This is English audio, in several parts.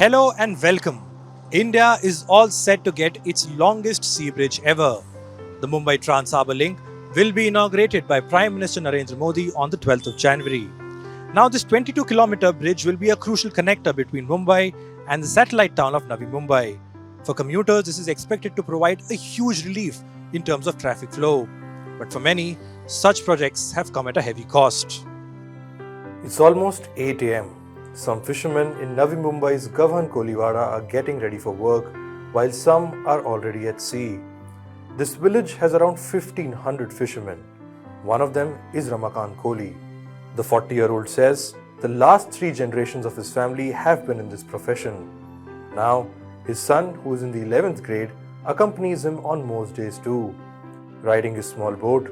Hello and welcome. India is all set to get its longest sea bridge ever. The Mumbai Trans Harbour link will be inaugurated by Prime Minister Narendra Modi on the 12th of January. Now, this 22-kilometer bridge will be a crucial connector between Mumbai and the satellite town of Navi Mumbai. For commuters, this is expected to provide a huge relief in terms of traffic flow. But for many, such projects have come at a heavy cost. It's almost 8 am. Some fishermen in Navi Mumbai's Gavan Koliwada are getting ready for work, while some are already at sea. This village has around 1500 fishermen. One of them is Ramakant Kohli. The 40-year-old says the last 3 generations of his family have been in this profession. Now, his son, who is in the 11th grade, accompanies him on most days too. Riding his small boat,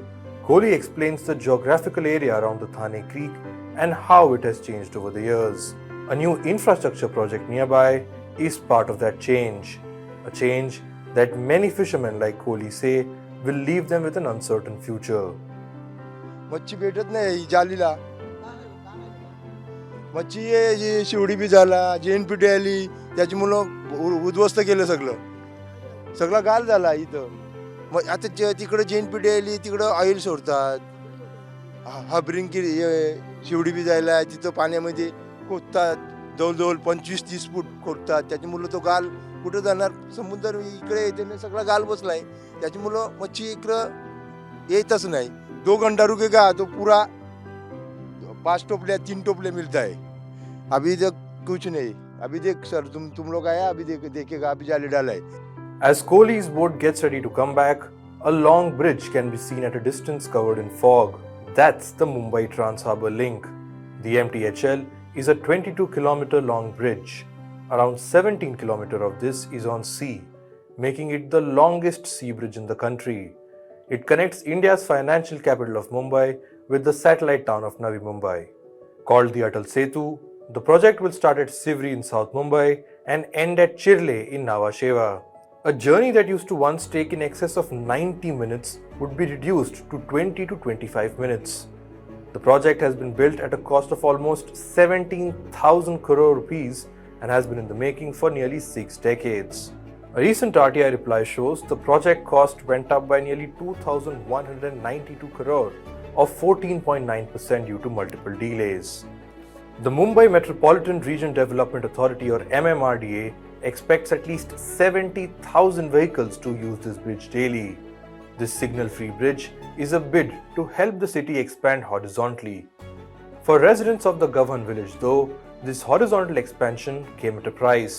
Kohli explains the geographical area around the Thane Creek and how it has changed over the years. A new infrastructure project nearby is part of that change. A change that many fishermen like Kohli say will leave them with an uncertain future. मच्छी भेटत नाही जालीला मच्छी हे Shivdi B झाला JNPT आली त्याच्यामुळं उद्ध्वस्त केलं सगळं गाल झाला इथं मग आता तिकडे जेएनपीटी आली तिकडे ऑइल सोडतात हाबरिंग केली शिवडी बी जायला तिथं पाण्यामध्ये खोदतात जवळजवळ 25-30 फूट खोदतात त्याच्यामुळं तो गाल कुठं जाणार समुद्र इकडे येते ना सगळा गाल बसलाय त्याच्यामुळं मच्छी इकडं येतच नाही 2 घंटा रुकेगा तो पूरा 5 टोपले 3 टोपले मिलता है अभी तक कुछ नहीं अभी देख सर तुम लोग आया अभी देखेगा अभी जाले डाला है. As Kohli's boat gets ready to come back, a long bridge can be seen at a distance covered in fog. That's the Mumbai Trans Harbour link. The MTHL is a 22-kilometer long bridge. Around 17 kilometers of this is on sea, making it the longest sea bridge in the country. It connects India's financial capital of Mumbai with the satellite town of Navi Mumbai. Called the Atal Setu, the project will start at Sivri in South Mumbai and end at Chirle in Nhava Sheva. A journey that used to once take in excess of 90 minutes would be reduced to 20 to 25 minutes. The project has been built at a cost of almost 17,000 crore rupees and has been in the making for nearly 6 decades. A recent RTI reply shows the project cost went up by nearly 2,192 crore, or 14.9% due to multiple delays. The Mumbai Metropolitan Region Development Authority, or MMRDA, expects at least 70,000 vehicles to use this bridge daily. This signal-free bridge is a bid to help the city expand horizontally. For residents of the Gavan village though, this horizontal expansion came at a price.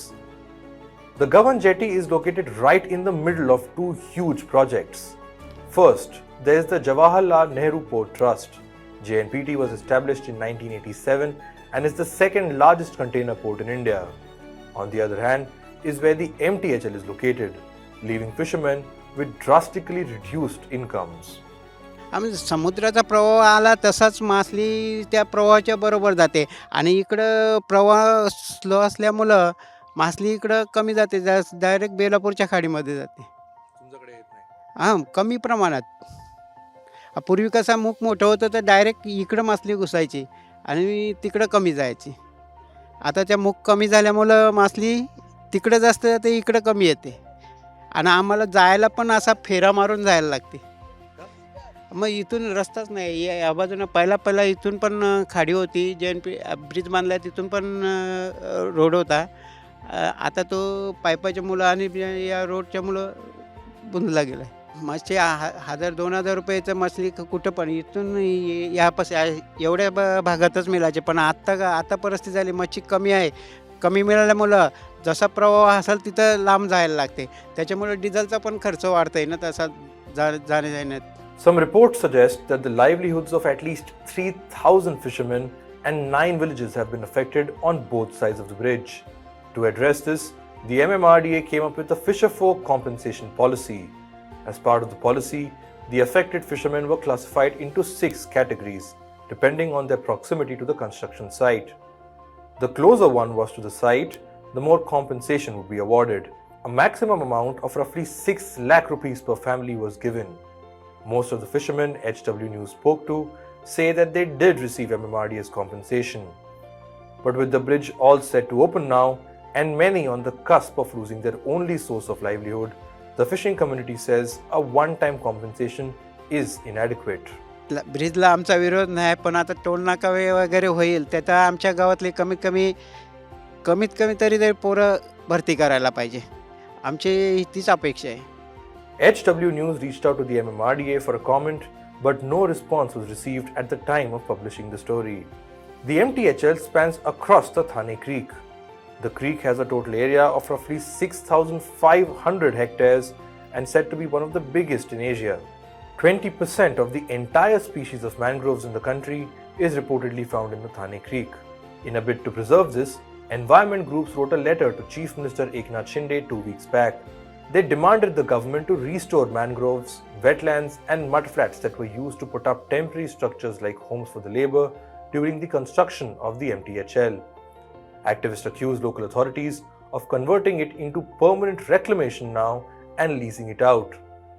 The Gavan jetty is located right in the middle of 2 huge projects. First, there is the Jawaharlal Nehru Port Trust. JNPT was established in 1987 and is the second largest container port in India. On the other hand, is where the MTHL is located, leaving fishermen with drastically reduced incomes. आम्ही समुद्राचा प्रवाह आला तसाच मासली त्या प्रवाहाच्या बरोबर जाते आणि इकडं प्रवाह स्लो असल्यामुळं मासली इकडं कमी जाते डायरेक्ट बेलापूरच्या खाडीमध्ये जाते. तुमच्याकडे येत नाही. हां कमी प्रमाणात. पूर्वी कसा मूग मोठं होतं तर डायरेक्ट इकडं मासली घुसायची आणि तिकडं कमी जायची. आता त्या मूग कमी झाल्यामुळं मासली तिकडं जास्त जाते इकडं कमी येते आणि आम्हाला जायला पण असा फेरा मारून जायला लागते. मग इथून रस्ताच नाही या बाजूनं पहिला इथून पण खाडी होती जेएनपी ब्रिज बांधला तिथून पण रोड होता. आता तो पाईपाच्या मुलं आणि या रोडच्या मुलं बुंदला गेला आहे. मच्छी 1,000-2,000 रुपयाचं मछली कुठं पण इथून यापास एवढ्या भागातच मिळायचे पण आता परिस्थिती झाली मच्छी कमी आहे. कमी मिळाल्यामुळं जसा प्रवाह असेल तिथं लांब जायला लागते त्याच्यामुळे डिझेलचा पण खर्च वाढतोय ना तसा जाणे जाण्यात. Some reports suggest that the livelihoods of at least 3,000 fishermen and 9 villages have been affected on both sides of the bridge. To address this, the MMRDA came up with a fisherfolk compensation policy. As part of the policy, the affected fishermen were classified into 6 categories, depending on their proximity to the construction site. The closer one was to the site, the more compensation would be awarded. A maximum amount of roughly 6 lakh rupees per family was given. Most of the fishermen HW News spoke to say that they did receive MMRDA's compensation. But with the bridge all set to open now, and many on the cusp of losing their only source of livelihood, the fishing community says a one-time compensation is inadequate. ब्रिजला आमचा विरोध नाही, पण आता टोलनाका वगैरे होईल त्याचा आमच्या गावातले कमीत कमी तरी पोरं भरती करायला पाहिजे. आमची तीच अपेक्षा आहे. HW News reached out to the MMRDA for a comment, but no response was received at the time of publishing the story. The MTHL spans across the Thane Creek. The creek has a total area of roughly 6,500 hectares and said to be one of the biggest in Asia. 20% of the entire species of mangroves in the country is reportedly found in the Thane Creek. In a bid to preserve this, environment groups wrote a letter to Chief Minister Eknath Shinde 2 weeks back. They demanded the government to restore mangroves, wetlands and mudflats that were used to put up temporary structures like homes for the labor during the construction of the MTHL. Activists accused local authorities of converting it into permanent reclamation now and leasing it out.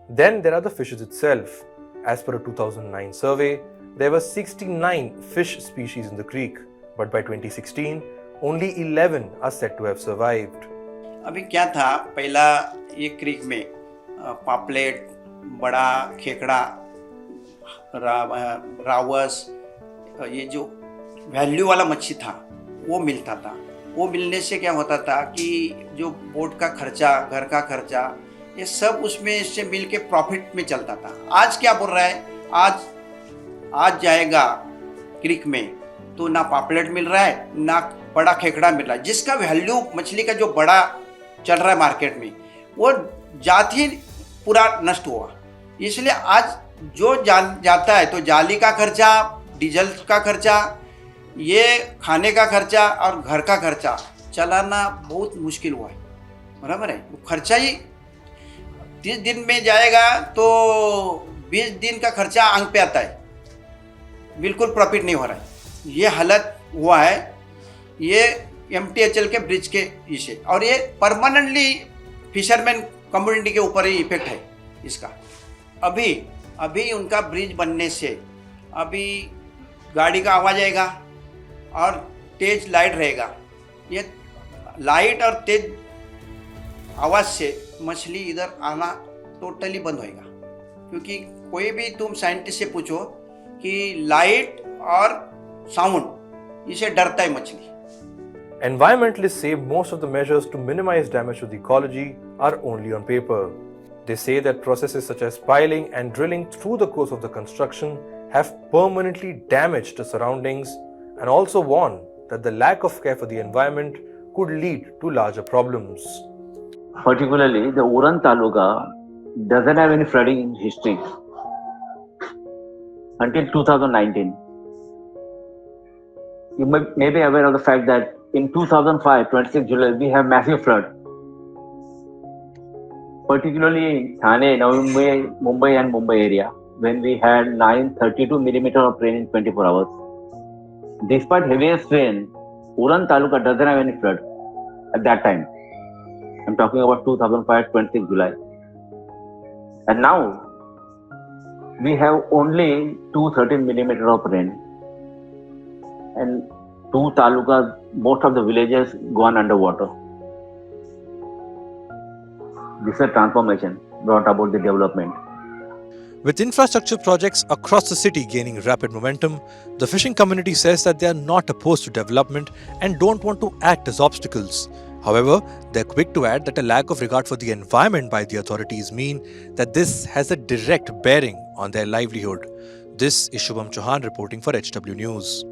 Then there are the fishes itself. As per a 2009 survey, there were 69 fish species in the creek, but by 2016, only 11 are said to have survived. अभी क्या था, पहला ये creek में पापलेट, बड़ा खेकड़ा, रावस, ये जो वैल्यू वाला मच्छी था वो मिलता था. वो मिलने से क्या होता था कि जो बोट का खर्चा, घर का खर्चा, ये सब उसमें इससे मिल के प्रॉफिट में चलता था. आज क्या बोल रहा है, आज जाएगा क्रीक में तो ना पापलेट मिल रहा है ना बड़ा खेकड़ा मिल रहा है. जिसका वैल्यू मछली का जो बड़ा चल रहा है मार्केट में, वो जात ही पूरा नष्ट हुआ. इसलिए आज जो जाता है तो जाली का खर्चा, डीजल का खर्चा, ये खाने का खर्चा और घर का खर्चा चलाना बहुत मुश्किल हुआ है. बराबर है. खर्चा ही 30 दिन में जाएगा तो 20 दिन का खर्चा आंख पे आता है. बिल्कुल प्रॉफिट नहीं हो रहा है. ये हालत हुआ है. ये MTHL के ब्रिज के इसे, और ये परमानेंटली फिशरमैन कम्युनिटी के ऊपर ही इफेक्ट है इसका. अभी उनका ब्रिज बनने से अभी गाड़ी का आवाज़ आएगा और तेज लाइट रहेगा. ये लाइट और तेज आवाज़ से मछली इधर आना टोटली बंद होएगा. क्योंकि कोई भी तुम साइंटिस्ट से पूछो कि लाइट और साउंड इसे डरता है मछली. Environmentalists say most of the measures to minimize damage to the ecology are only on paper. They say that processes such as piling and drilling through the course of the construction have permanently damaged the surroundings, and also warn that the lack of care for the environment could lead to larger problems. Particularly, the Uran Taluka doesn't have any flooding in history until 2019. You may be aware of the fact that in 2005, 26 July, we have massive flood. Particularly in Thane, Navi Mumbai and Mumbai area, when we had 932 millimeter of rain in 24 hours. Despite heaviest rain, Uran Taluka doesn't have any flood at that time. I'm talking about 2005, 26 July. And now, we have only 213 millimeter of rain. And 2 talukas, most of the villages gone underwater. This is a transformation brought about the development. With infrastructure projects across the city gaining rapid momentum, the fishing community says that they are not opposed to development and don't want to act as obstacles. However, they're quick to add that a lack of regard for the environment by the authorities mean that this has a direct bearing on their livelihood. This is Shubham Chauhan reporting for HW News.